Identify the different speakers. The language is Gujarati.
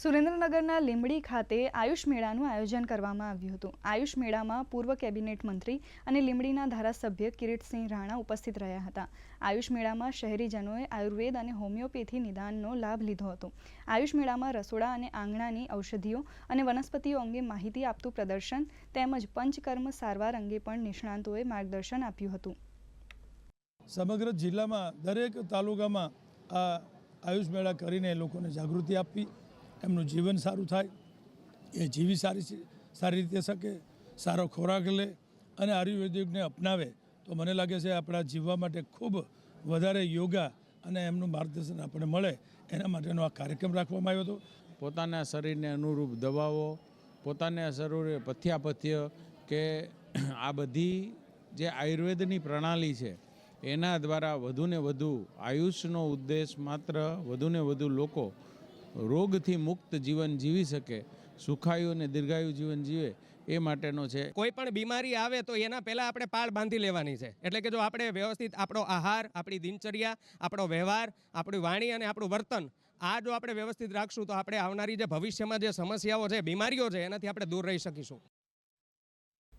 Speaker 1: સુરેન્દ્રનગરના લીંબડી ખાતે આયુષ મેળાનું આયોજન કરવામાં આવ્યું હતું। આયુષ મેળામાં પૂર્વ કેબિનેટ મંત્રી અને લીંબડીના ધારાસભ્ય કિરીટસિંહ રાણા ઉપસ્થિત રહ્યા હતા। આયુષ મેળામાં શહેરીજનોએ આયુર્વેદ અને હોમિયોપેથી નિદાનનો લાભ લીધો હતો। આયુષ મેળામાં રસોડા અને આંગણાની ઔષધિઓ અને વનસ્પતિઓ અંગે માહિતી આપતું પ્રદર્શન તેમજ પંચકર્મ સારવાર અંગે પણ નિષ્ણાંતોએ માર્ગદર્શન આપ્યું હતું।
Speaker 2: સમગ્ર જિલ્લામાં દરેક તાલુકામાં આ આયુષ મેળા કરીને લોકોને જાગૃતિ આપવી, એમનું જીવન સારું થાય, એ જીવી સારી રીતે શકે, સારો ખોરાક લે અને આયુર્વેદિકને અપનાવે તો મને લાગે છે આપણા જીવવા માટે ખૂબ વધારે યોગા અને એમનું માર્ગદર્શન આપણને મળે, એના માટેનો આ કાર્યક્રમ રાખવામાં આવ્યો હતો।
Speaker 3: પોતાના શરીરને અનુરૂપ દવાઓ, પોતાના શરીરે પથ્યાપથ્ય કે આ બધી જે આયુર્વેદની પ્રણાલી છે એના દ્વારા વધુને વધુ આયુષનો ઉદ્દેશ માત્ર વધુને વધુ લોકો રોગથી મુક્ત જીવન જીવી શકે, સુખાયુ અને દીર્ઘાયુ જીવન જીવે એ માટેનો છે।
Speaker 4: કોઈ પણ બીમારી આવે તો એના પહેલાં આપણે પાળ બાંધી લેવાની છે। એટલે કે જો આપણે વ્યવસ્થિત આપણો આહાર, આપણી દિનચર્યા, આપણો વ્યવહાર, આપણી વાણી અને આપણું વર્તન આ જો આપણે વ્યવસ્થિત રાખશું તો આપણે આવનારી જે ભવિષ્યમાં જે સમસ્યાઓ છે, બીમારીઓ છે, એનાથી આપણે દૂર રહી શકીશું।